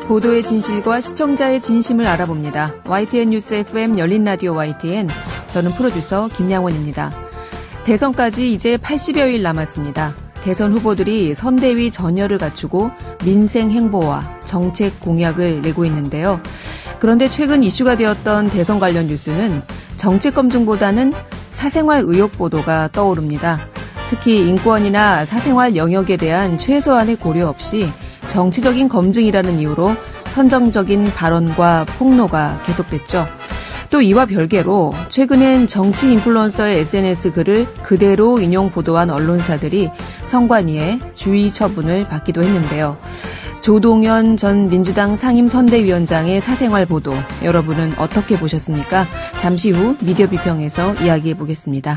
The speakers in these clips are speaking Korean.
보도의 진실과 시청자의 진심을 알아봅니다. YTN 뉴스 FM 열린 라디오 YTN. 저는 프로듀서 김양원입니다. 대선까지 이제 80여일 남았습니다. 대선 후보들이 선대위 전열을 갖추고 민생 행보와 정책 공약을 내고 있는데요. 그런데 최근 이슈가 되었던 대선 관련 뉴스는 정책 검증보다는 사생활 의혹 보도가 떠오릅니다. 특히 인권이나 사생활 영역에 대한 최소한의 고려 없이 정치적인 검증이라는 이유로 선정적인 발언과 폭로가 계속됐죠. 또 이와 별개로 최근엔 정치 인플루언서의 SNS 글을 그대로 인용 보도한 언론사들이 선관위에 주의 처분을 받기도 했는데요. 조동연 전 민주당 상임선대위원장의 사생활 보도, 여러분은 어떻게 보셨습니까? 잠시 후 미디어 비평에서 이야기해 보겠습니다.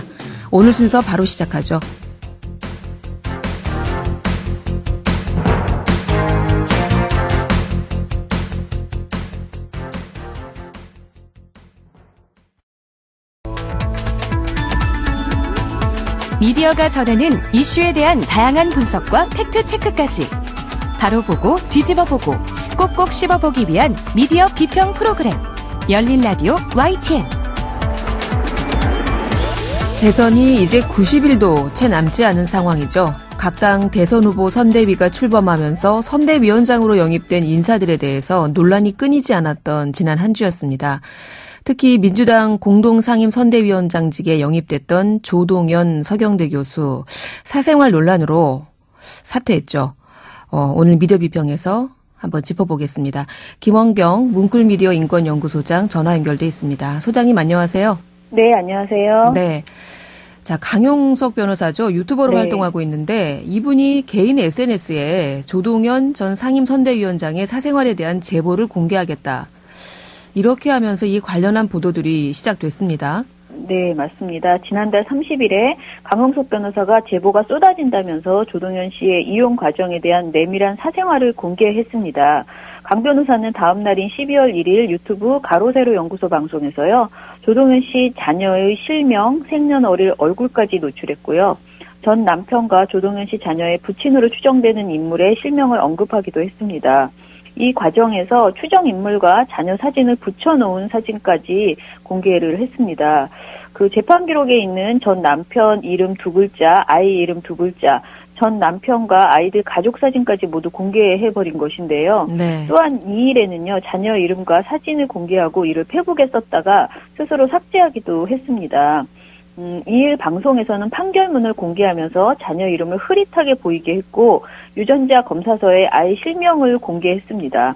오늘 순서 바로 시작하죠. 미디어가 전하는 이슈에 대한 다양한 분석과 팩트체크까지 바로 보고 뒤집어 보고 꼭꼭 씹어보기 위한 미디어 비평 프로그램 열린 라디오 YTN. 대선이 이제 90일도 채 남지 않은 상황이죠. 각 당 대선 후보 선대위가 출범하면서 선대위원장으로 영입된 인사들에 대해서 논란이 끊이지 않았던 지난 한 주였습니다. 특히 민주당 공동상임선대위원장직에 영입됐던 조동연 서경대 교수 사생활 논란으로 사퇴했죠. 오늘 미디어 비평에서 한번 짚어보겠습니다. 김원경 문쿨미디어 인권연구소장 전화 연결돼 있습니다. 소장님 안녕하세요. 네, 안녕하세요. 네. 자, 강용석 변호사죠. 유튜버로 네. 활동하고 있는데 이분이 개인 SNS에 조동연 전 상임선대위원장의 사생활에 대한 제보를 공개하겠다. 이렇게 하면서 이 관련한 보도들이 시작됐습니다. 네, 맞습니다. 지난달 30일에 강용석 변호사가 제보가 쏟아진다면서 조동연 씨의 이용 과정에 대한 내밀한 사생활을 공개했습니다. 강 변호사는 다음 날인 12월 1일 유튜브 가로세로 연구소 방송에서요. 조동연 씨 자녀의 실명, 생년월일, 얼굴까지 노출했고요. 전 남편과 조동연 씨 자녀의 부친으로 추정되는 인물의 실명을 언급하기도 했습니다. 이 과정에서 추정 인물과 자녀 사진을 붙여놓은 사진까지 공개를 했습니다. 그 재판 기록에 있는 전 남편 이름 2글자, 아이 이름 2글자, 전 남편과 아이들 가족 사진까지 모두 공개해버린 것인데요. 네. 또한 2일에는요, 자녀 이름과 사진을 공개하고 이를 페북에 썼다가 스스로 삭제하기도 했습니다. 2일 방송에서는 판결문을 공개하면서 자녀 이름을 흐릿하게 보이게 했고 유전자 검사서에 아이 실명을 공개했습니다.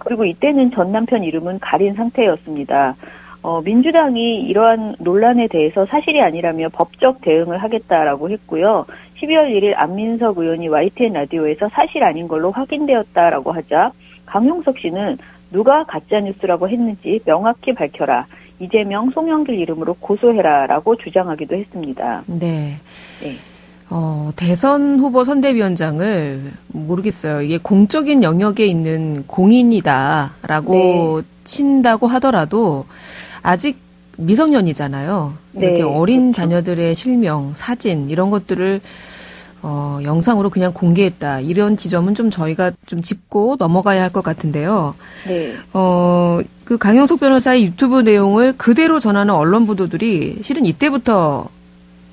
그리고 이때는 전 남편 이름은 가린 상태였습니다. 민주당이 이러한 논란에 대해서 사실이 아니라며 법적 대응을 하겠다라고 했고요. 12월 1일 안민석 의원이 YTN 라디오에서 사실 아닌 걸로 확인되었다라고 하자 강용석 씨는 누가 가짜뉴스라고 했는지 명확히 밝혀라. 이재명, 송영길 이름으로 고소해라라고 주장하기도 했습니다. 네. 네. 대선 후보 선대위원장을 모르겠어요. 이게 공적인 영역에 있는 공인이다라고 네. 친다고 하더라도 아직 미성년이잖아요. 이렇게 네, 어린 그렇죠. 자녀들의 실명, 사진 이런 것들을 영상으로 그냥 공개했다. 이런 지점은 좀 저희가 좀 짚고 넘어가야 할 것 같은데요. 네. 그 강용석 변호사의 유튜브 내용을 그대로 전하는 언론 보도들이 실은 이때부터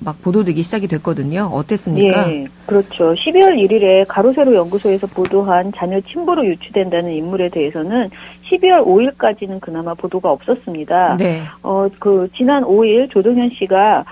막 보도되기 시작이 됐거든요. 어땠습니까? 예, 그렇죠. 12월 1일에 가로세로 연구소에서 보도한 자녀 친부로 유추된다는 인물에 대해서는 12월 5일까지는 그나마 보도가 없었습니다. 네. 지난 5일 조동연 씨가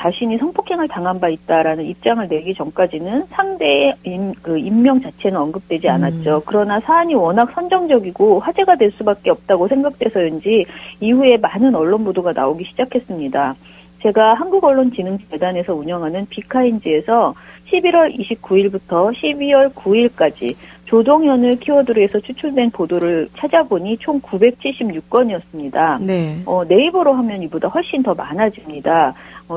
자신이 성폭행을 당한 바 있다라는 입장을 내기 전까지는 상대의 인명 자체는 언급되지 않았죠. 그러나 사안이 워낙 선정적이고 화제가 될 수밖에 없다고 생각돼서인지 이후에 많은 언론 보도가 나오기 시작했습니다. 제가 한국언론진흥재단에서 운영하는 비카인지에서 11월 29일부터 12월 9일까지 조동연을 키워드로 해서 추출된 보도를 찾아보니 총 976건이었습니다. 네. 네이버로 하면 이보다 훨씬 더 많아집니다.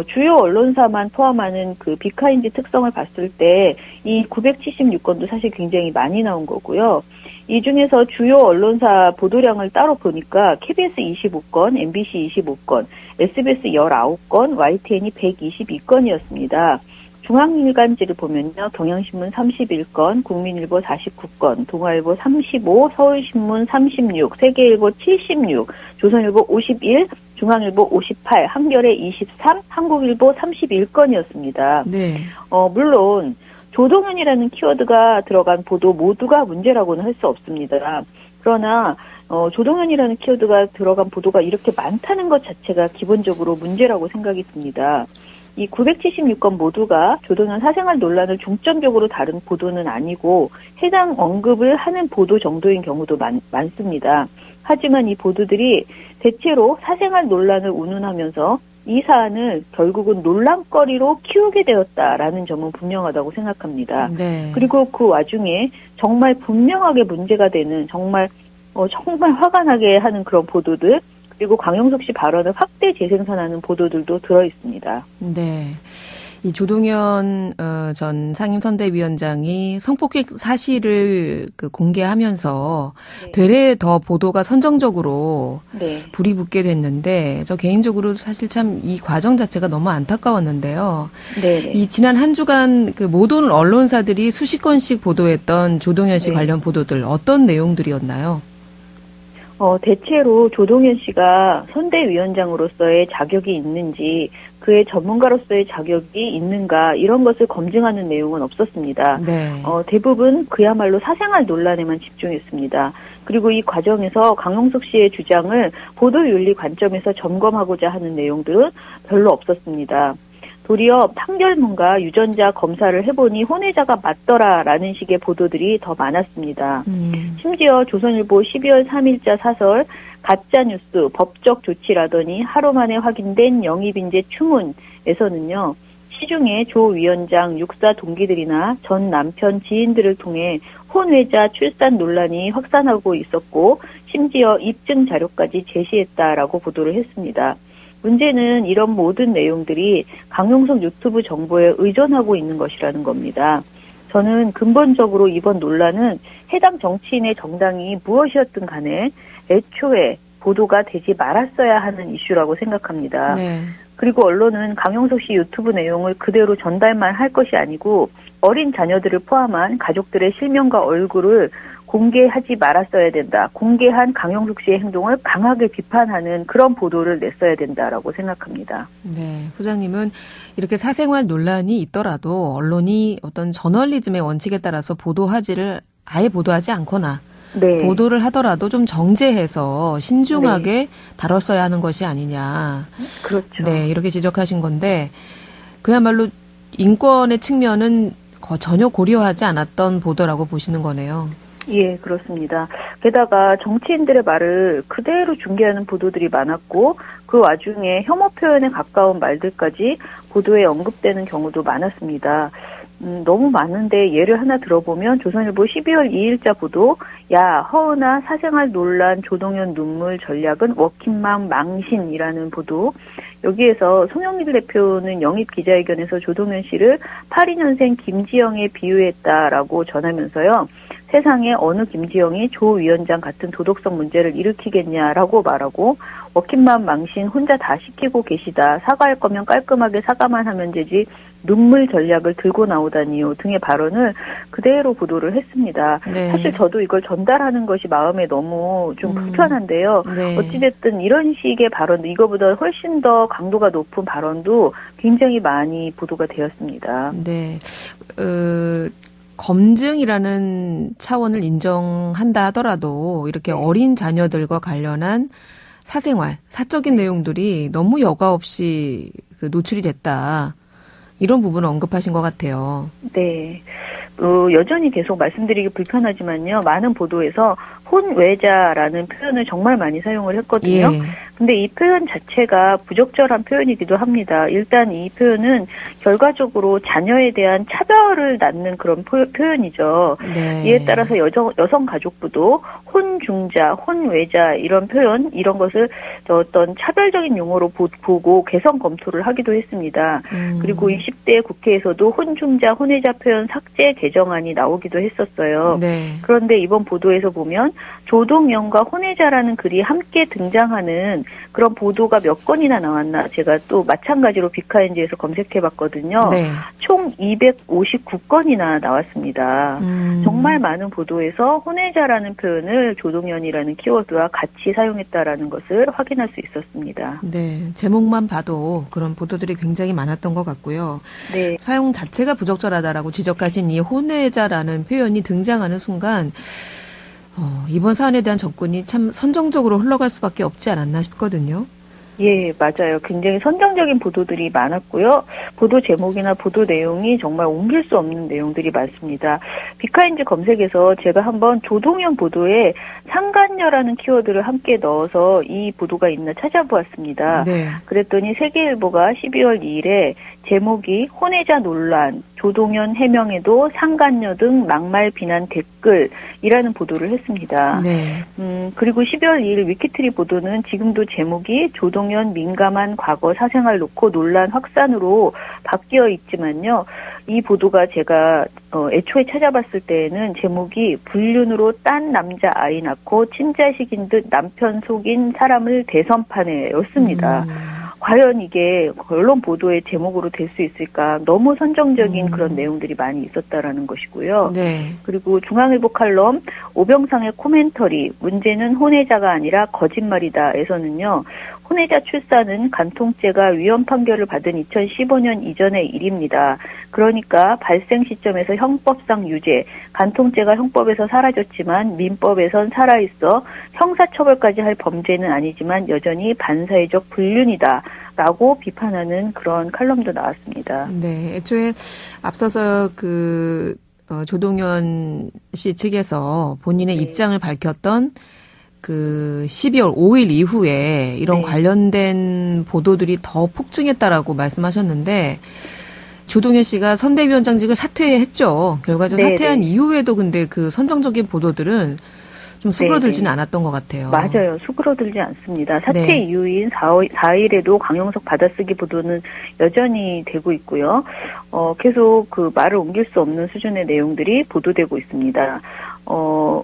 주요 언론사만 포함하는 그 비카인지 특성을 봤을 때 이 976건도 사실 굉장히 많이 나온 거고요. 이 중에서 주요 언론사 보도량을 따로 보니까 KBS 25건, MBC 25건, SBS 19건, YTN이 122건이었습니다. 중앙일간지를 보면요. 경향신문 31건, 국민일보 49건, 동아일보 35, 서울신문 36, 세계일보 76, 조선일보 51, 중앙일보 58, 한겨레 23, 한국일보 31건이었습니다. 네. 물론 조동현이라는 키워드가 들어간 보도 모두가 문제라고는 할 수 없습니다. 그러나 조동현이라는 키워드가 들어간 보도가 이렇게 많다는 것 자체가 기본적으로 문제라고 생각이 듭니다. 이 976건 모두가 조동현 사생활 논란을 중점적으로 다룬 보도는 아니고 해당 언급을 하는 보도 정도인 경우도 많습니다. 하지만 이 보도들이 대체로 사생활 논란을 운운하면서 이 사안을 결국은 논란거리로 키우게 되었다라는 점은 분명하다고 생각합니다. 네. 그리고 그 와중에 정말 분명하게 문제가 되는 정말 화가 나게 하는 그런 보도들, 그리고 강용석 씨 발언을 확대 재생산하는 보도들도 들어있습니다. 네. 이 조동현 전 상임선대위원장이 성폭행 사실을 공개하면서 네. 되레 더 보도가 선정적으로 네. 불이 붙게 됐는데 저 개인적으로 사실 참 이 과정 자체가 너무 안타까웠는데요. 네. 이 지난 한 주간 그 모든 언론사들이 수십 건씩 보도했던 조동현 씨 네. 관련 보도들 어떤 내용들이었나요? 대체로 조동현 씨가 선대위원장으로서의 자격이 있는지, 그의 전문가로서의 자격이 있는가, 이런 것을 검증하는 내용은 없었습니다. 네. 대부분 그야말로 사생활 논란에만 집중했습니다. 그리고 이 과정에서 강용석 씨의 주장을 보도윤리 관점에서 점검하고자 하는 내용들은 별로 없었습니다. 도리어 판결문과 유전자 검사를 해보니 혼외자가 맞더라라는 식의 보도들이 더 많았습니다. 심지어 조선일보 12월 3일자 사설 가짜뉴스 법적 조치라더니 하루 만에 확인된 영입인재 추문에서는요. 시중에 조 위원장 육사 동기들이나 전 남편 지인들을 통해 혼외자 출산 논란이 확산하고 있었고 심지어 입증 자료까지 제시했다라고 보도를 했습니다. 문제는 이런 모든 내용들이 강용석 유튜브 정보에 의존하고 있는 것이라는 겁니다. 저는 근본적으로 이번 논란은 해당 정치인의 정당이 무엇이었든 간에 애초에 보도가 되지 말았어야 하는 이슈라고 생각합니다. 네. 그리고 언론은 강용석 씨 유튜브 내용을 그대로 전달만 할 것이 아니고 어린 자녀들을 포함한 가족들의 실명과 얼굴을 공개하지 말았어야 된다. 공개한 강용석 씨의 행동을 강하게 비판하는 그런 보도를 냈어야 된다라고 생각합니다. 네, 소장님은 이렇게 사생활 논란이 있더라도 언론이 어떤 저널리즘의 원칙에 따라서 아예 보도하지 않거나 네. 보도를 하더라도 좀 정제해서 신중하게 다뤘어야 하는 것이 아니냐. 그렇죠. 네, 이렇게 지적하신 건데 그야말로 인권의 측면은 전혀 고려하지 않았던 보도라고 보시는 거네요. 예, 그렇습니다. 게다가 정치인들의 말을 그대로 중계하는 보도들이 많았고 그 와중에 혐오 표현에 가까운 말들까지 보도에 언급되는 경우도 많았습니다. 너무 많은데 예를 하나 들어보면 조선일보 12월 2일자 보도 야 허은아 사생활 논란 조동현 눈물 전략은 워킹맘 망신이라는 보도. 여기에서 송영길 대표는 영입 기자회견에서 조동현 씨를 82년생 김지영에 비유했다라고 전하면서요. 세상에 어느 김지영이 조 위원장 같은 도덕성 문제를 일으키겠냐라고 말하고 워킹맘 망신 혼자 다 시키고 계시다. 사과할 거면 깔끔하게 사과만 하면 되지 눈물 전략을 들고 나오다니요 등의 발언을 그대로 보도를 했습니다. 네. 사실 저도 이걸 전달하는 것이 마음에 너무 좀 불편한데요. 네. 어찌됐든 이런 식의 발언도 이거보다 훨씬 더 강도가 높은 발언도 굉장히 많이 보도가 되었습니다. 네. 검증이라는 차원을 인정한다 하더라도 이렇게 어린 자녀들과 관련한 사생활, 사적인 내용들이 너무 여과 없이 노출이 됐다. 이런 부분을 언급하신 것 같아요. 네. 여전히 계속 말씀드리기 불편하지만요. 많은 보도에서 혼외자라는 표현을 정말 많이 사용을 했거든요. 예. 근데 이 표현 자체가 부적절한 표현이기도 합니다. 일단 이 표현은 결과적으로 자녀에 대한 차별을 낳는 그런 표현이죠. 네. 이에 따라서 여성가족부도 혼중자, 혼외자 이런 표현, 이런 것을 어떤 차별적인 용어로 보고 개선 검토를 하기도 했습니다. 그리고 20대 국회에서도 혼중자, 혼외자 표현 삭제 개정안이 나오기도 했었어요. 네. 그런데 이번 보도에서 보면 조동현과 혼외자라는 글이 함께 등장하는 그런 보도가 몇 건이나 나왔나 제가 또 마찬가지로 빅카인지에서 검색해봤거든요. 네. 총 259건이나 나왔습니다. 정말 많은 보도에서 혼외자라는 표현을 조동연이라는 키워드와 같이 사용했다라는 것을 확인할 수 있었습니다. 네, 제목만 봐도 그런 보도들이 굉장히 많았던 것 같고요. 네. 사용 자체가 부적절하다라고 지적하신 이 혼외자라는 표현이 등장하는 순간 이번 사안에 대한 접근이 참 선정적으로 흘러갈 수밖에 없지 않았나 싶거든요. 예, 맞아요. 굉장히 선정적인 보도들이 많았고요. 보도 제목이나 보도 내용이 정말 옮길 수 없는 내용들이 많습니다. 빅카인지 검색에서 제가 한번 조동연 보도에 상간녀라는 키워드를 함께 넣어서 이 보도가 있나 찾아보았습니다. 네. 그랬더니 세계일보가 12월 2일에 제목이 혼외자 논란, 조동연 해명에도 상간녀 등 막말 비난 댓글이라는 보도를 했습니다. 네. 그리고 12월 2일 위키트리 보도는 지금도 제목이 조동연 민감한 과거 사생활 놓고 논란 확산으로 바뀌어 있지만요. 이 보도가 제가 애초에 찾아봤을 때에는 제목이 불륜으로 딴 남자 아이 낳고 친자식인 듯 남편 속인 사람을 대선판에였습니다. 과연 이게 언론 보도의 제목으로 될 수 있을까? 너무 선정적인 그런 내용들이 많이 있었다라는 것이고요. 네. 그리고 중앙일보 칼럼 오병상의 코멘터리 문제는 혼외자가 아니라 거짓말이다에서는요. 혼외자 출산은 간통죄가 위헌 판결을 받은 2015년 이전의 일입니다. 그러니까 발생 시점에서 형법상 유죄, 간통죄가 형법에서 사라졌지만 민법에선 살아있어 형사처벌까지 할 범죄는 아니지만 여전히 반사회적 불륜이다. 라고 비판하는 그런 칼럼도 나왔습니다. 네. 애초에 앞서서 조동연 씨 측에서 본인의 네. 입장을 밝혔던 12월 5일 이후에 이런 네. 관련된 보도들이 더 폭증했다라고 말씀하셨는데 조동연 씨가 선대위원장직을 사퇴했죠. 결과적으로 네, 사퇴한 네. 이후에도 근데 그 선정적인 보도들은 좀 수그러들지는 않았던 것 같아요. 맞아요. 수그러들지 않습니다. 사퇴 네. 이후인 4일에도 강용석 받아쓰기 보도는 여전히 되고 있고요. 계속 그 말을 옮길 수 없는 수준의 내용들이 보도되고 있습니다.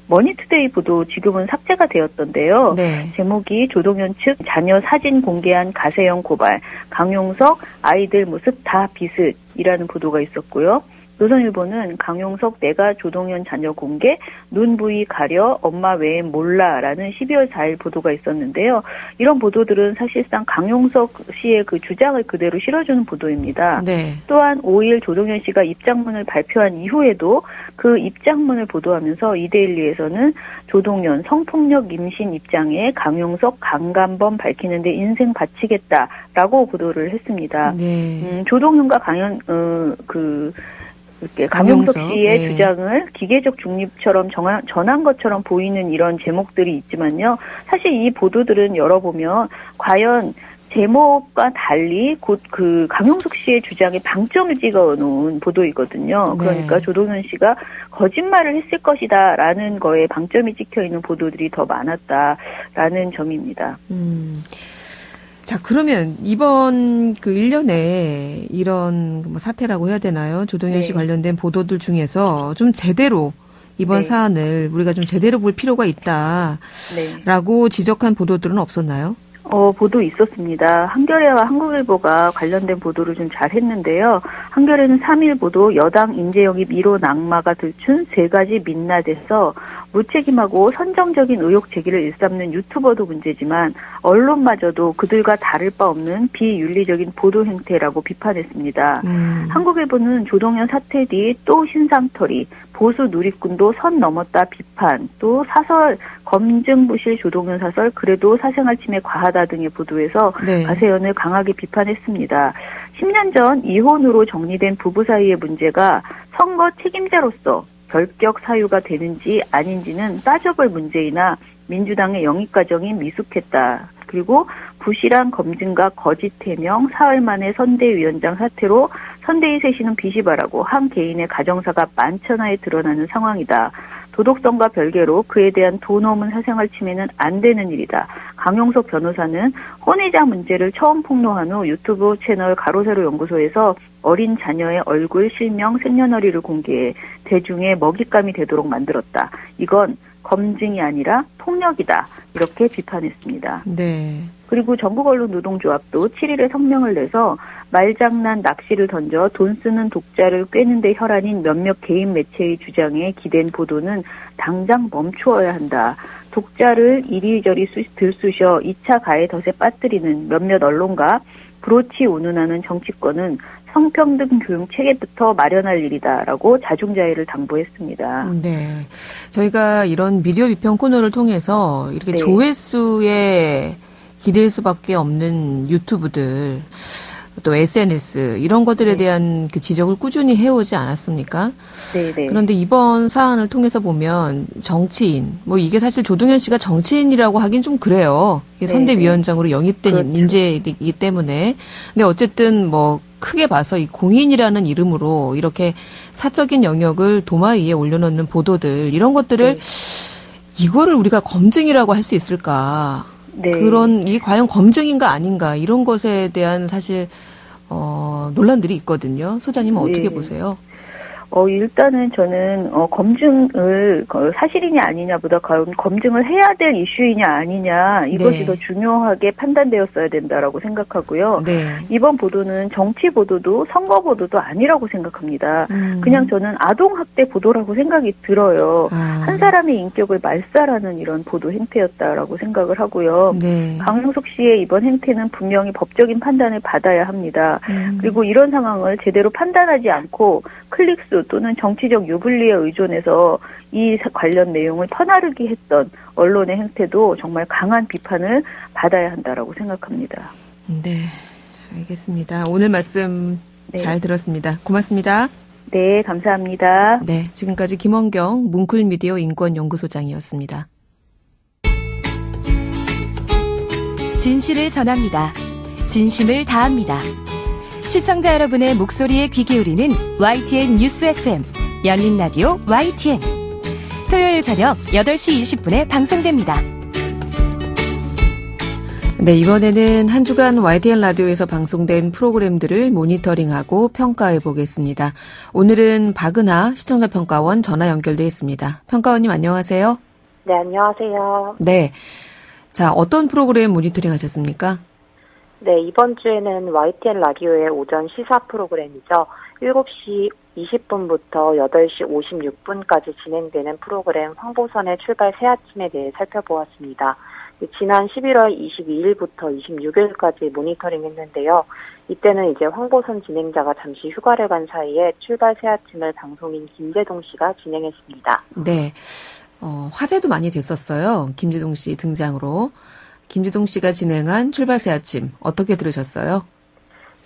머니투데이 보도 지금은 삭제가 되었던데요. 네. 제목이 조동연 측 자녀 사진 공개한 가세형 고발, 강용석 아이들 모습 다 비슷이라는 보도가 있었고요. 조선일보는 강용석 내가 조동연 자녀 공개, 눈 부위 가려 엄마 외엔 몰라라는 12월 4일 보도가 있었는데요. 이런 보도들은 사실상 강용석 씨의 그 주장을 그대로 실어주는 보도입니다. 네. 또한 5일 조동연 씨가 입장문을 발표한 이후에도 그 입장문을 보도하면서 이데일리에서는 조동연 성폭력 임신 입장에 강용석 강간범 밝히는데 인생 바치겠다라고 보도를 했습니다. 네. 조동연과 강용석 씨의 네. 주장을 기계적 중립처럼 전한 것처럼 보이는 이런 제목들이 있지만요. 사실 이 보도들은 열어보면 과연 제목과 달리 곧 그 강용석 씨의 주장에 방점을 찍어놓은 보도이거든요. 그러니까 네. 조동연 씨가 거짓말을 했을 것이다라는 거에 방점이 찍혀있는 보도들이 더 많았다라는 점입니다. 자, 그러면 이번 1년에 이런 사태라고 해야 되나요? 조동연 씨 네. 관련된 보도들 중에서 좀 제대로 이번 네. 사안을 우리가 좀 제대로 볼 필요가 있다라고 지적한 보도들은 없었나요? 보도 있었습니다. 한겨레와 한국일보가 관련된 보도를 좀 잘했는데요. 한겨레는 3일 보도 여당 인재영입 1호 낙마가 들춘 3가지 민낯에서 무책임하고 선정적인 의혹 제기를 일삼는 유튜버도 문제지만 언론마저도 그들과 다를 바 없는 비윤리적인 보도 행태라고 비판했습니다. 한국일보는 조동연 사태 뒤 또 신상털이, 보수 누리꾼도 선 넘었다 비판, 또 사설 검증부실 조동연 사설 그래도 사생활 침해 과하다 등의 보도에서 네. 가세연을 강하게 비판했습니다. 10년 전 이혼으로 정리된 부부 사이의 문제가 선거 책임자로서 결격 사유가 되는지 아닌지는 따져볼 문제이나 민주당의 영입 과정이 미숙했다. 그리고 부실한 검증과 거짓 해명, 사흘 만에 선대위원장 사퇴로 선대위 쇄신은 비시바라고 한 개인의 가정사가 만천하에 드러나는 상황이다. 도덕성과 별개로 그에 대한 돈 없는 사생활 침해는 안 되는 일이다. 강용석 변호사는 혼외자 문제를 처음 폭로한 후 유튜브 채널 가로세로 연구소에서 어린 자녀의 얼굴, 실명, 생년월일을 공개해 대중의 먹잇감이 되도록 만들었다. 이건 검증이 아니라 폭력이다. 이렇게 비판했습니다. 네. 그리고 전국언론노동조합도 7일에 성명을 내서 말장난 낚시를 던져 돈 쓰는 독자를 꿰는 데 혈안인 몇몇 개인 매체의 주장에 기댄 보도는 당장 멈추어야 한다. 독자를 이리저리 들쑤셔 2차 가해 덫에 빠뜨리는 몇몇 언론과 브로치 운운하는 정치권은 성평등 교육 체계부터 마련할 일이다라고 자중자애를 당부했습니다. 네. 저희가 이런 미디어 비평 코너를 통해서 이렇게 네. 조회수에 기댈 수밖에 없는 유튜브들, 또 SNS 이런 것들에 네. 대한 그 지적을 꾸준히 해오지 않았습니까? 네네. 그런데 이번 사안을 통해서 보면 정치인, 뭐 이게 사실 조동현 씨가 정치인이라고 하긴 좀 그래요. 이게 선대위원장으로 영입된 그렇죠. 인재이기 때문에. 근데 어쨌든 뭐 크게 봐서 이 공인이라는 이름으로 이렇게 사적인 영역을 도마 위에 올려놓는 보도들 이런 것들을 이거를 우리가 검증이라고 할 수 있을까? 네. 이게 과연 검증인가 아닌가 이런 것에 대한 사실 논란들이 있거든요. 소장님은 어떻게 보세요? 일단은 저는 검증을 사실이냐 아니냐보다 검증을 해야 될 이슈이냐 아니냐 이것이 네. 더 중요하게 판단되었어야 된다라고 생각하고요. 네. 이번 보도는 정치 보도도 선거 보도도 아니라고 생각합니다. 그냥 저는 아동학대 보도라고 생각이 들어요. 한 사람의 인격을 말살하는 이런 보도 행태였다라고 생각을 하고요. 네. 강용석 씨의 이번 행태는 분명히 법적인 판단을 받아야 합니다. 그리고 이런 상황을 제대로 판단하지 않고 클릭수 또는 정치적 유불리에 의존해서 이 관련 내용을 퍼나르게 했던 언론의 행태도 정말 강한 비판을 받아야 한다라고 생각합니다. 네, 알겠습니다. 오늘 말씀 잘 들었습니다. 고맙습니다. 네, 감사합니다. 네, 지금까지 김원경 뭉클미디어 인권연구소장이었습니다. 진실을 전합니다. 진심을 다합니다. 시청자 여러분의 목소리에 귀 기울이는 YTN 뉴스 FM 열린 라디오 YTN 토요일 저녁 8시 20분에 방송됩니다. 네, 이번에는 한 주간 YTN 라디오에서 방송된 프로그램들을 모니터링하고 평가해 보겠습니다. 오늘은 박은하 시청자평가원 전화 연결돼 있습니다. 평가원님 안녕하세요. 네, 안녕하세요. 네, 자 어떤 프로그램 모니터링 하셨습니까? 네, 이번 주에는 YTN 라디오의 오전 시사 프로그램이죠. 7시 20분부터 8시 56분까지 진행되는 프로그램 황보선의 출발 새아침에 대해 살펴보았습니다. 지난 11월 22일부터 26일까지 모니터링 했는데요. 이때는 이제 황보선 진행자가 잠시 휴가를 간 사이에 출발 새아침을 방송인 김재동 씨가 진행했습니다. 네, 화제도 많이 됐었어요. 김재동 씨 등장으로. 김재동 씨가 진행한 출발 새아침 어떻게 들으셨어요?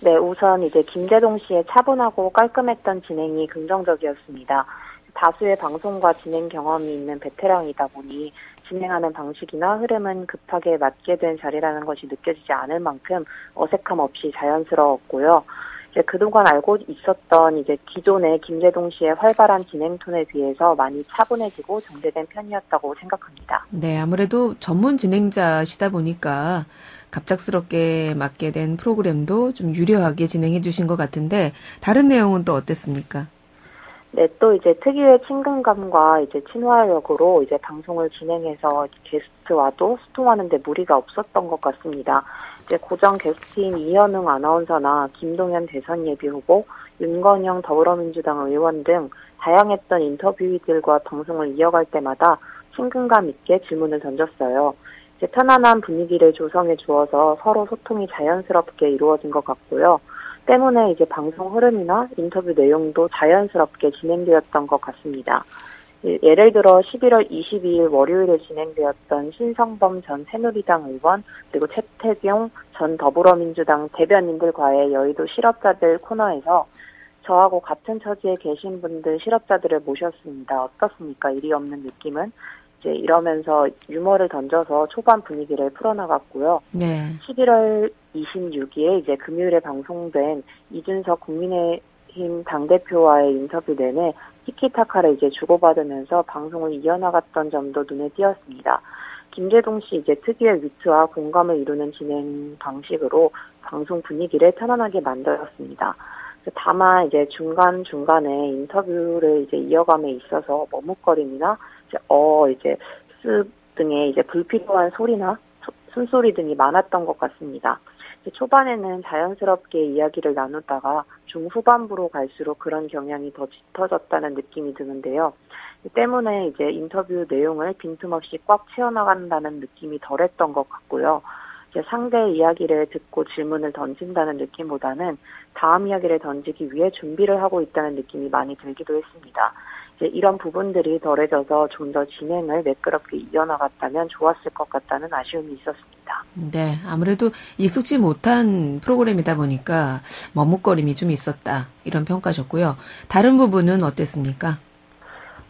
네, 우선 이제 김재동 씨의 차분하고 깔끔했던 진행이 긍정적이었습니다. 다수의 방송과 진행 경험이 있는 베테랑이다 보니 진행하는 방식이나 흐름은 급하게 맞게 된 자리라는 것이 느껴지지 않을 만큼 어색함 없이 자연스러웠고요. 이제 그동안 알고 있었던 이제 기존의 김재동 씨의 활발한 진행 톤에 비해서 많이 차분해지고 정제된 편이었다고 생각합니다. 네, 아무래도 전문 진행자시다 보니까 갑작스럽게 맡게 된 프로그램도 좀 유려하게 진행해 주신 것 같은데 다른 내용은 또 어땠습니까? 네, 또 이제 특유의 친근감과 이제 친화력으로 이제 방송을 진행해서 게스트와도 소통하는데 무리가 없었던 것 같습니다. 이제 고정 게스트인 이현웅 아나운서나 김동연 대선 예비후보, 윤건영 더불어민주당 의원 등 다양했던 인터뷰이들과 방송을 이어갈 때마다 친근감 있게 질문을 던졌어요. 이제 편안한 분위기를 조성해 주어서 서로 소통이 자연스럽게 이루어진 것 같고요. 때문에 이제 방송 흐름이나 인터뷰 내용도 자연스럽게 진행되었던 것 같습니다. 예를 들어 11월 22일 월요일에 진행되었던 신성범 전 새누리당 의원 그리고 최태경 전 더불어민주당 대변인들과의 여의도 실업자들 코너에서 저하고 같은 처지에 계신 분들 실업자들을 모셨습니다. 어떻습니까? 일이 없는 느낌은? 이제 이러면서 유머를 던져서 초반 분위기를 풀어나갔고요. 네. 11월 26일에 이제 금요일에 방송된 이준석 국민의힘 당대표와의 인터뷰 내내 티키타카를 이제 주고받으면서 방송을 이어나갔던 점도 눈에 띄었습니다. 김재동 씨 이제 특유의 위트와 공감을 이루는 진행 방식으로 방송 분위기를 편안하게 만들었습니다. 다만 이제 중간중간에 인터뷰를 이제 이어감에 있어서 머뭇거림이나 이제 스 등의 이제 불필요한 소리나 숨소리 등이 많았던 것 같습니다. 초반에는 자연스럽게 이야기를 나누다가 중후반부로 갈수록 그런 경향이 더 짙어졌다는 느낌이 드는데요. 때문에 이제 인터뷰 내용을 빈틈없이 꽉 채워나간다는 느낌이 덜했던 것 같고요. 이제 상대의 이야기를 듣고 질문을 던진다는 느낌보다는 다음 이야기를 던지기 위해 준비를 하고 있다는 느낌이 많이 들기도 했습니다. 이제 이런 부분들이 덜해져서 좀 더 진행을 매끄럽게 이어나갔다면 좋았을 것 같다는 아쉬움이 있었습니다. 네, 아무래도 익숙지 못한 프로그램이다 보니까 머뭇거림이 좀 있었다, 이런 평가셨고요. 다른 부분은 어땠습니까?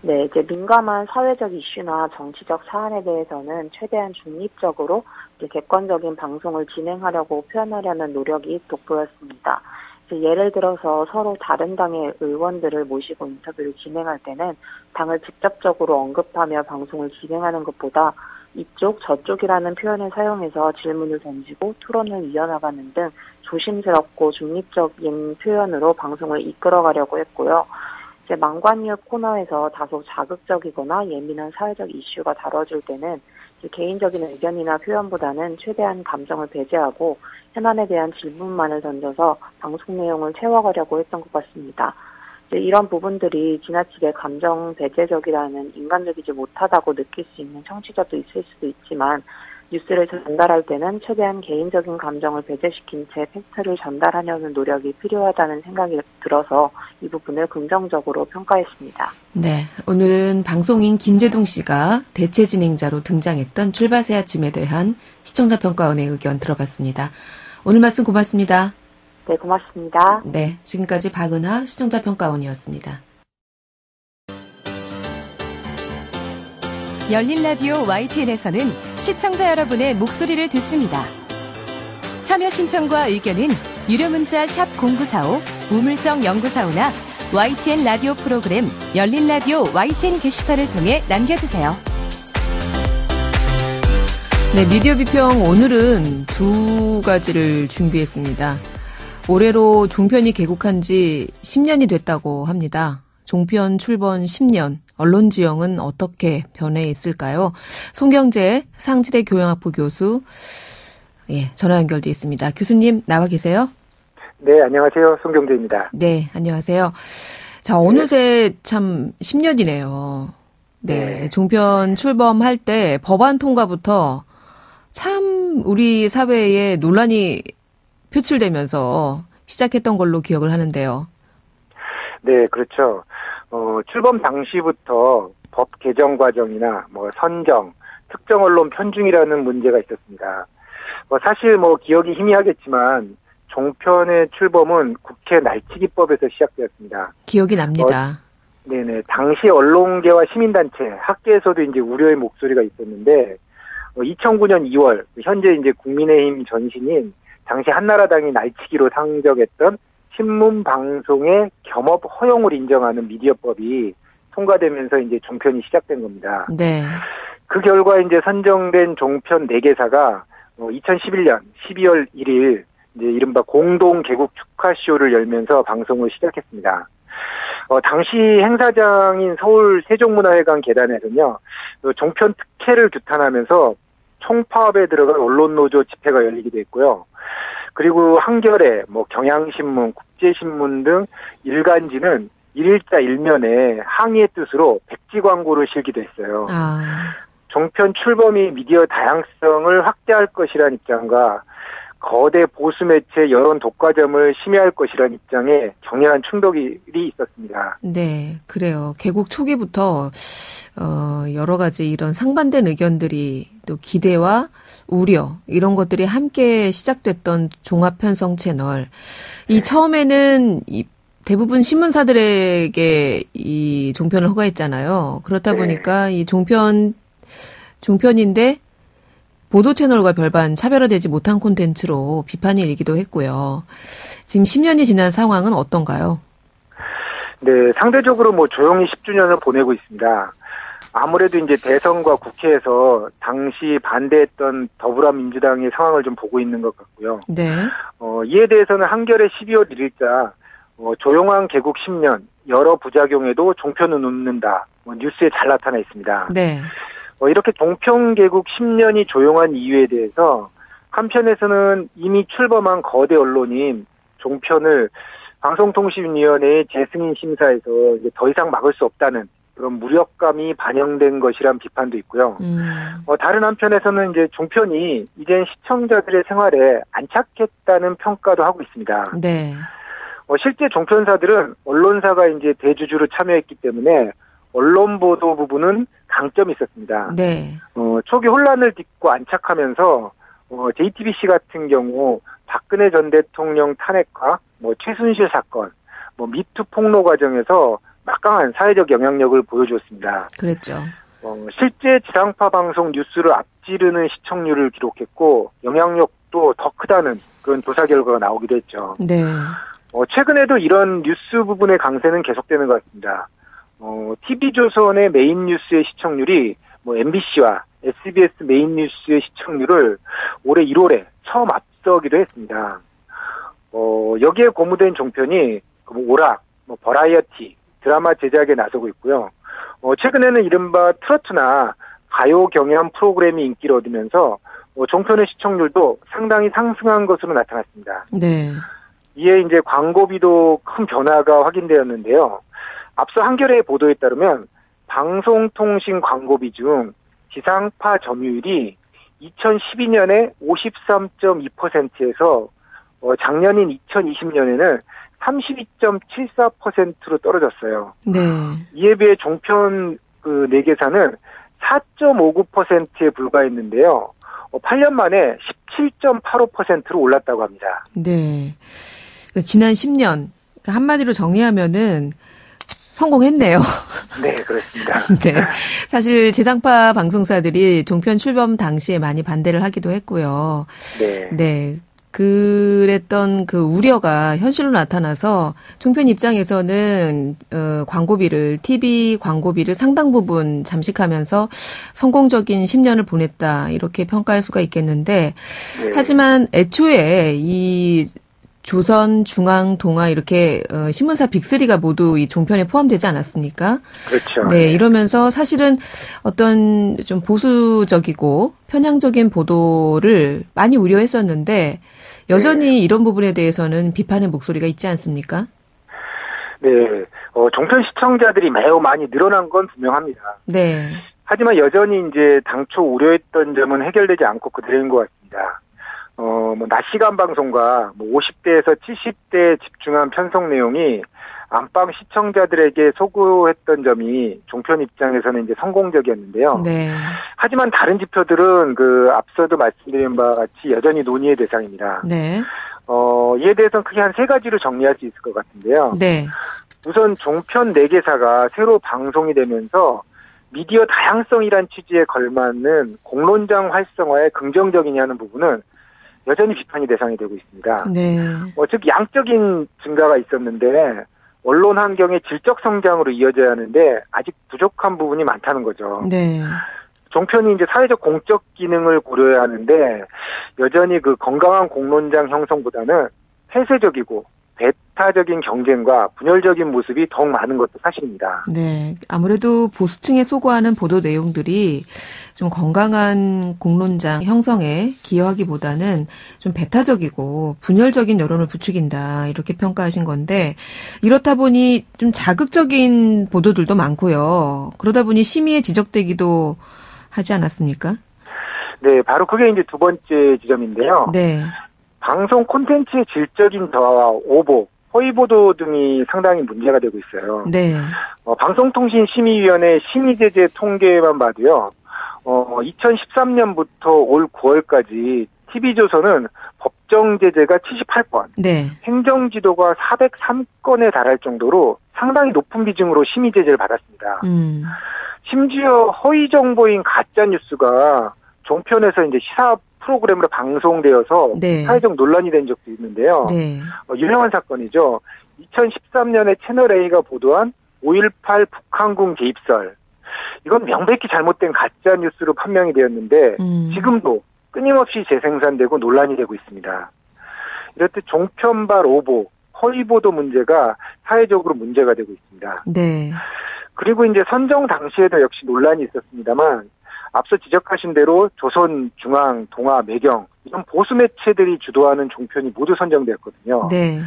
네, 이제 민감한 사회적 이슈나 정치적 사안에 대해서는 최대한 중립적으로 객관적인 방송을 진행하려고 표현하려는 노력이 돋보였습니다. 예를 들어서 서로 다른 당의 의원들을 모시고 인터뷰를 진행할 때는 당을 직접적으로 언급하며 방송을 진행하는 것보다 이쪽 저쪽이라는 표현을 사용해서 질문을 던지고 토론을 이어나가는 등 조심스럽고 중립적인 표현으로 방송을 이끌어가려고 했고요. 이제 망관이유 코너에서 다소 자극적이거나 예민한 사회적 이슈가 다뤄질 때는 개인적인 의견이나 표현보다는 최대한 감정을 배제하고 현안에 대한 질문만을 던져서 방송 내용을 채워가려고 했던 것 같습니다. 이런 부분들이 지나치게 감정 배제적이라는 인간적이지 못하다고 느낄 수 있는 청취자도 있을 수도 있지만 뉴스를 전달할 때는 최대한 개인적인 감정을 배제시킨 채 팩트를 전달하려는 노력이 필요하다는 생각이 들어서 이 부분을 긍정적으로 평가했습니다. 네, 오늘은 방송인 김재동 씨가 대체 진행자로 등장했던 출발새 아침에 대한 시청자 평가원의 의견 들어봤습니다. 오늘 말씀 고맙습니다. 네, 고맙습니다. 네, 지금까지 박은하 시청자 평가원이었습니다. 열린 라디오 YTN에서는 시청자 여러분의 목소리를 듣습니다. 참여 신청과 의견은 유료 문자 샵 0945, 우물정 0945나 YTN 라디오 프로그램 열린 라디오 YTN 게시판을 통해 남겨주세요. 네, 미디어 비평 오늘은 두 가지를 준비했습니다. 올해로 종편이 개국한 지 10년이 됐다고 합니다. 종편 출범 10년, 언론 지형은 어떻게 변해 있을까요? 송경재 상지대 교양학부 교수, 전화 연결돼 있습니다. 교수님 나와 계세요? 네, 안녕하세요. 송경재입니다. 네, 안녕하세요. 자, 어느새 참 10년이네요. 네, 종편 출범할 때 법안 통과부터 참 우리 사회에 논란이 표출되면서 시작했던 걸로 기억을 하는데요. 네, 그렇죠. 출범 당시부터 법 개정 과정이나 선정, 특정 언론 편중이라는 문제가 있었습니다. 사실 기억이 희미하겠지만 종편의 출범은 국회 날치기법에서 시작되었습니다. 기억이 납니다. 네네. 당시 언론계와 시민단체, 학계에서도 이제 우려의 목소리가 있었는데 2009년 2월 현재 이제 국민의힘 전신인 당시 한나라당이 날치기로 상정했던 신문 방송의 겸업 허용을 인정하는 미디어법이 통과되면서 이제 종편이 시작된 겁니다. 네. 그 결과 이제 선정된 종편 4개사가 2011년 12월 1일 이제 이른바 공동 개국 축하쇼를 열면서 방송을 시작했습니다. 당시 행사장인 서울 세종문화회관 계단에서는요, 종편 특혜를 규탄하면서 총파업에 들어간 언론노조 집회가 열리기도 했고요. 그리고 한겨레, 경향신문, 국제신문 등 일간지는 일일자 일면에 항의의 뜻으로 백지 광고를 실기도 했어요. 종편 출범이 미디어 다양성을 확대할 것이라는 입장과 거대 보수 매체 여론 독과점을 심해할 것이라는 입장에 격렬한 충돌이 있었습니다. 네, 그래요. 개국 초기부터 여러 가지 이런 상반된 의견들이 또 기대와 우려 이런 것들이 함께 시작됐던 종합편성 채널. 이 처음에는 대부분 신문사들에게 이 종편을 허가했잖아요. 그렇다 보니까 이 종편인데 보도 채널과 별반 차별화되지 못한 콘텐츠로 비판이 일기도 했고요. 지금 10년이 지난 상황은 어떤가요? 네, 상대적으로 조용히 10주년을 보내고 있습니다. 아무래도 이제 대선과 국회에서 당시 반대했던 더불어민주당의 상황을 좀 보고 있는 것 같고요. 네. 이에 대해서는 한겨레 12월 1일자 조용한 개국 10년 여러 부작용에도 종편은 웃는다. 뉴스에 잘 나타나 있습니다. 네. 이렇게 종편 개국 10년이 조용한 이유에 대해서 한편에서는 이미 출범한 거대 언론인 종편을 방송통신위원회의 재승인 심사에서 이제 더 이상 막을 수 없다는 그런 무력감이 반영된 것이란 비판도 있고요. 다른 한편에서는 이제 종편이 이젠 시청자들의 생활에 안착했다는 평가도 하고 있습니다. 네. 실제 종편사들은 언론사가 이제 대주주로 참여했기 때문에 언론 보도 부분은 강점이 있었습니다. 네. 초기 혼란을 딛고 안착하면서 JTBC 같은 경우 박근혜 전 대통령 탄핵과 최순실 사건, 미투 폭로 과정에서 막강한 사회적 영향력을 보여주었습니다. 그랬죠. 실제 지상파 방송 뉴스를 앞지르는 시청률을 기록했고 영향력도 더 크다는 그런 조사 결과가 나오기도 했죠. 네. 최근에도 이런 뉴스 부분의 강세는 계속되는 것 같습니다. TV조선의 메인 뉴스의 시청률이 MBC와 SBS 메인 뉴스의 시청률을 올해 1월에 처음 앞서기도 했습니다. 여기에 고무된 종편이 오락, 버라이어티, 드라마 제작에 나서고 있고요. 최근에는 이른바 트로트나 가요 경연 프로그램이 인기를 얻으면서 종편의 시청률도 상당히 상승한 것으로 나타났습니다. 네. 이에 이제 광고비도 큰 변화가 확인되었는데요. 앞서 한겨레의 보도에 따르면 방송통신 광고비 중 지상파 점유율이 2012년에 53.2%에서 작년인 2020년에는 32.74%로 떨어졌어요. 네. 이에 비해 종편 내계사는 4.59%에 불과했는데요. 8년 만에 17.85%로 올랐다고 합니다. 네. 지난 10년 한마디로 정리하면은 성공했네요. 네, 그렇습니다. 네. 사실 지상파 방송사들이 종편 출범 당시에 많이 반대를 하기도 했고요. 네. 네. 그랬던 그 우려가 현실로 나타나서 종편 입장에서는 광고비를 TV 광고비를 상당 부분 잠식하면서 성공적인 10년을 보냈다 이렇게 평가할 수가 있겠는데 네. 하지만 애초에 이 조선, 중앙, 동아 이렇게 신문사 빅3가 모두 이 종편에 포함되지 않았습니까? 그렇죠. 네, 이러면서 사실은 어떤 좀 보수적이고 편향적인 보도를 많이 우려했었는데 여전히 네. 이런 부분에 대해서는 비판의 목소리가 있지 않습니까? 네, 종편 시청자들이 매우 많이 늘어난 건 분명합니다. 네. 하지만 여전히 이제 당초 우려했던 점은 해결되지 않고 그대로인 것 같습니다. 낮 시간 방송과 50대에서 70대에 집중한 편성 내용이 안방 시청자들에게 소구했던 점이 종편 입장에서는 이제 성공적이었는데요. 네. 하지만 다른 지표들은 앞서도 말씀드린 바와 같이 여전히 논의의 대상입니다. 네. 이에 대해서는 크게 한 3가지로 정리할 수 있을 것 같은데요. 네. 우선 종편 4개사가 새로 방송이 되면서 미디어 다양성이란 취지에 걸맞는 공론장 활성화에 긍정적이냐는 부분은 여전히 비판이 대상이 되고 있습니다. 네. 즉 양적인 증가가 있었는데 언론 환경의 질적 성장으로 이어져야 하는데 아직 부족한 부분이 많다는 거죠. 네. 종편이 이제 사회적 공적 기능을 고려해야 하는데 여전히 건강한 공론장 형성보다는 폐쇄적이고 배타적인 경쟁과 분열적인 모습이 더욱 많은 것도 사실입니다. 네. 아무래도 보수층에 소구하는 보도 내용들이 좀 건강한 공론장 형성에 기여하기보다는 좀 배타적이고 분열적인 여론을 부추긴다 이렇게 평가하신 건데 이렇다 보니 좀 자극적인 보도들도 많고요. 그러다 보니 심의에 지적되기도 하지 않았습니까? 네, 바로 그게 이제 두 번째 지점인데요. 네. 방송 콘텐츠의 질적인 저하와 오보, 허위보도 등이 상당히 문제가 되고 있어요. 네. 방송통신심의위원회 심의제재 통계만 봐도요. 2013년부터 올 9월까지 TV조선은 법정 제재가 78건, 네. 행정지도가 403건에 달할 정도로 상당히 높은 비중으로 심의 제재를 받았습니다. 심지어 허위 정보인 가짜 뉴스가 종편에서 이제 시사 프로그램으로 방송되어서 네. 사회적 논란이 된 적도 있는데요. 네. 유명한 사건이죠. 2013년에 채널A가 보도한 5.18 북한군 개입설. 이건 명백히 잘못된 가짜 뉴스로 판명이 되었는데 지금도 끊임없이 재생산되고 논란이 되고 있습니다. 이럴 때 종편발 오보, 허위보도 문제가 사회적으로 문제가 되고 있습니다. 네. 그리고 이제 선정 당시에도 역시 논란이 있었습니다만 앞서 지적하신 대로 조선, 중앙, 동아, 매경 이런 보수 매체들이 주도하는 종편이 모두 선정되었거든요. 네.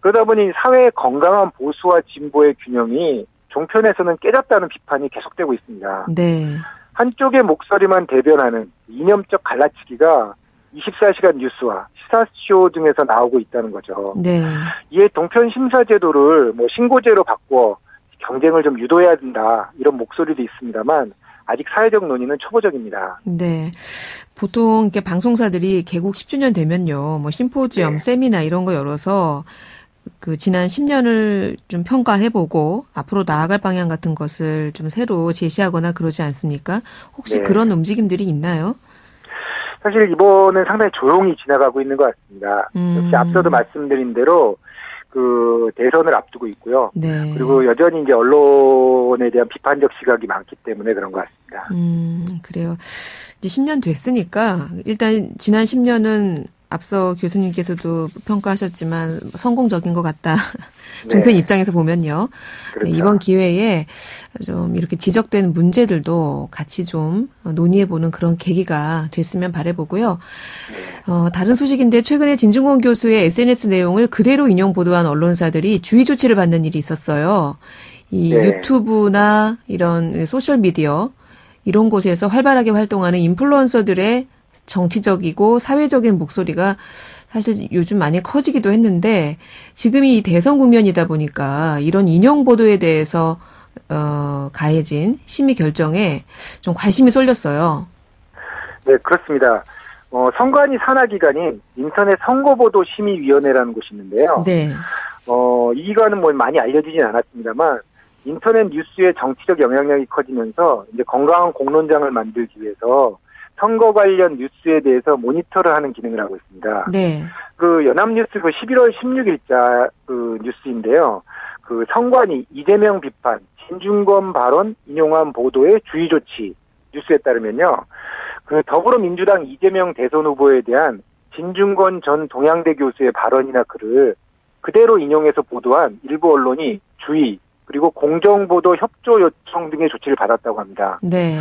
그러다 보니 사회의 건강한 보수와 진보의 균형이 종편에서는 깨졌다는 비판이 계속되고 있습니다. 네. 한쪽의 목소리만 대변하는 이념적 갈라치기가 24시간 뉴스와 시사쇼 등에서 나오고 있다는 거죠. 네. 이에 동편 심사 제도를 신고제로 바꾸어 경쟁을 좀 유도해야 된다 이런 목소리도 있습니다만 아직 사회적 논의는 초보적입니다. 네. 보통 이렇게 방송사들이 개국 10주년 되면요, 심포지엄, 네. 세미나 이런 거 열어서 지난 10년을 좀 평가해보고 앞으로 나아갈 방향 같은 것을 좀 새로 제시하거나 그러지 않습니까? 혹시 네. 그런 움직임들이 있나요? 사실 이번은 상당히 조용히 지나가고 있는 것 같습니다. 역시 앞서도 말씀드린 대로 대선을 앞두고 있고요. 네. 그리고 여전히 이제 언론에 대한 비판적 시각이 많기 때문에 그런 것 같습니다. 그래요. 이제 10년 됐으니까 일단 지난 10년은 앞서 교수님께서도 평가하셨지만 성공적인 것 같다. 종편 네. 입장에서 보면요. 그렇죠. 네, 이번 기회에 좀 이렇게 지적된 문제들도 같이 좀 논의해보는 그런 계기가 됐으면 바라보고요. 다른 소식인데 최근에 진중권 교수의 SNS 내용을 그대로 인용 보도한 언론사들이 주의 조치를 받는 일이 있었어요. 이 네. 유튜브나 이런 소셜미디어 이런 곳에서 활발하게 활동하는 인플루언서들의 정치적이고 사회적인 목소리가 사실 요즘 많이 커지기도 했는데 지금이 대선 국면이다 보니까 이런 인용 보도에 대해서 가해진 심의 결정에 좀 관심이 쏠렸어요. 네, 그렇습니다. 선관위 산하기관인 인터넷 선거보도심의위원회라는 곳이 있는데요. 네. 이 기관은 많이 알려지진 않았습니다만 인터넷 뉴스의 정치적 영향력이 커지면서 이제 건강한 공론장을 만들기 위해서 선거 관련 뉴스에 대해서 모니터를 하는 기능을 하고 있습니다. 네. 연합뉴스 11월 16일자 뉴스인데요. 선관위 이재명 비판, 진중권 발언 인용한 보도의 주의 조치 뉴스에 따르면요. 더불어민주당 이재명 대선 후보에 대한 진중권 전 동양대 교수의 발언이나 글을 그대로 인용해서 보도한 일부 언론이 주의, 그리고 공정보도 협조 요청 등의 조치를 받았다고 합니다. 네.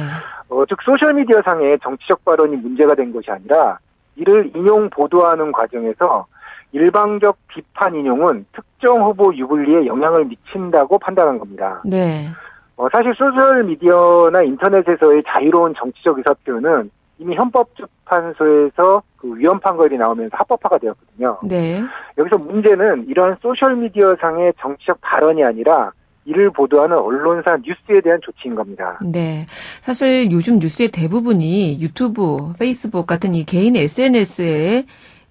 즉 소셜미디어상의 정치적 발언이 문제가 된 것이 아니라 이를 인용 보도하는 과정에서 일방적 비판 인용은 특정 후보 유불리에 영향을 미친다고 판단한 겁니다. 네. 사실 소셜미디어나 인터넷에서의 자유로운 정치적 의사표현은 이미 헌법재판소에서 위헌 판결이 나오면서 합법화가 되었거든요. 네. 여기서 문제는 이러한 소셜미디어상의 정치적 발언이 아니라 이를 보도하는 언론사 뉴스에 대한 조치인 겁니다. 네. 사실 요즘 뉴스의 대부분이 유튜브, 페이스북 같은 이 개인 SNS에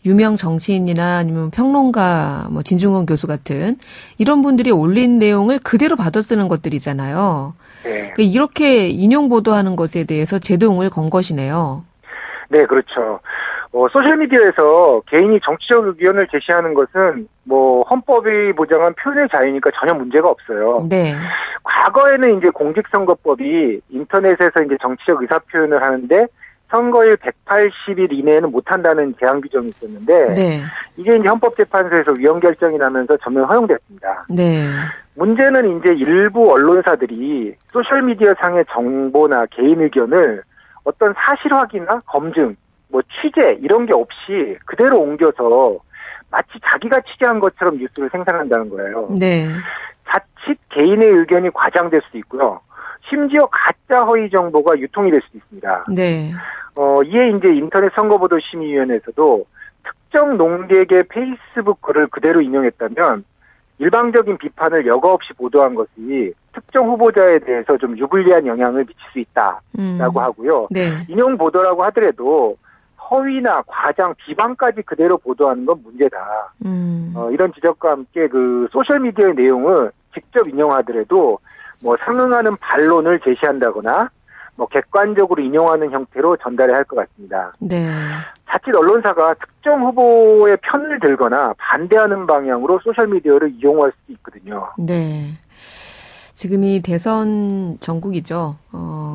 유명 정치인이나 아니면 평론가, 진중권 교수 같은 이런 분들이 올린 내용을 그대로 받아 쓰는 것들이잖아요. 네. 그러니까 이렇게 인용 보도하는 것에 대해서 제동을 건 것이네요. 네, 그렇죠. 소셜미디어에서 개인이 정치적 의견을 제시하는 것은 헌법이 보장한 표현의 자유니까 전혀 문제가 없어요. 네. 과거에는 이제 공직선거법이 인터넷에서 이제 정치적 의사표현을 하는데 선거일 180일 이내에는 못한다는 제한 규정이 있었는데 네. 이게 이제 헌법재판소에서 위헌 결정이 나면서 전면 허용됐습니다. 네. 문제는 이제 일부 언론사들이 소셜미디어상의 정보나 개인 의견을 어떤 사실 확인이나 검증, 취재 이런 게 없이 그대로 옮겨서 마치 자기가 취재한 것처럼 뉴스를 생산한다는 거예요. 네. 자칫 개인의 의견이 과장될 수도 있고요. 심지어 가짜 허위 정보가 유통이 될 수도 있습니다. 네. 이에 이제 인터넷 선거보도심의위원회에서도 특정 농객의 페이스북 글을 그대로 인용했다면 일방적인 비판을 여과 없이 보도한 것이 특정 후보자에 대해서 좀 유불리한 영향을 미칠 수 있다라고 하고요. 네. 인용 보도라고 하더라도 허위나 과장, 비방까지 그대로 보도하는 건 문제다. 이런 지적과 함께 소셜미디어의 내용을 직접 인용하더라도 상응하는 반론을 제시한다거나 객관적으로 인용하는 형태로 전달해야 할 것 같습니다. 네. 자칫 언론사가 특정 후보의 편을 들거나 반대하는 방향으로 소셜미디어를 이용할 수도 있거든요. 네. 지금이 대선 전국이죠.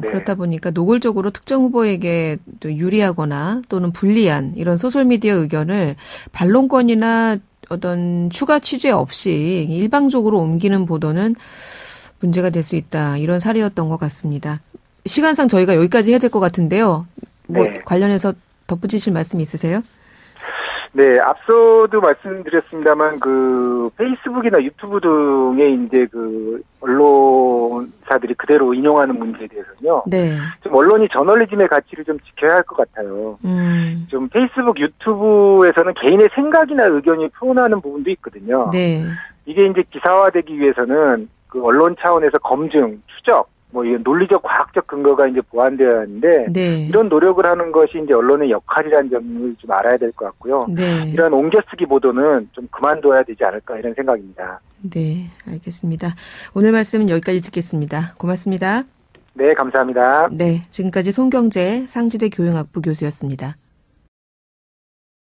네. 그렇다 보니까 노골적으로 특정 후보에게 또 유리하거나 또는 불리한 이런 소셜미디어 의견을 반론권이나 어떤 추가 취재 없이 일방적으로 옮기는 보도는 문제가 될 수 있다. 이런 사례였던 것 같습니다. 시간상 저희가 여기까지 해야 될 것 같은데요. 뭐 네. 관련해서 덧붙이실 말씀 있으세요? 네, 앞서도 말씀드렸습니다만 그 페이스북이나 유튜브 등의 이제 그 언론사들이 그대로 인용하는 문제에 대해서는요. 네. 좀 언론이 저널리즘의 가치를 좀 지켜야 할 것 같아요. 좀 페이스북, 유튜브에서는 개인의 생각이나 의견이 표현하는 부분도 있거든요. 네. 이게 이제 기사화되기 위해서는 그 언론 차원에서 검증, 추적, 뭐 이런 논리적 과학적 근거가 이제 보완되어야 하는데 네. 이런 노력을 하는 것이 이제 언론의 역할이라는 점을 좀 알아야 될 것 같고요. 네. 이런 옮겨쓰기 보도는 좀 그만둬야 되지 않을까 이런 생각입니다. 네, 알겠습니다. 오늘 말씀은 여기까지 듣겠습니다. 고맙습니다. 네, 감사합니다. 네, 지금까지 송경재 상지대 교육학부 교수였습니다.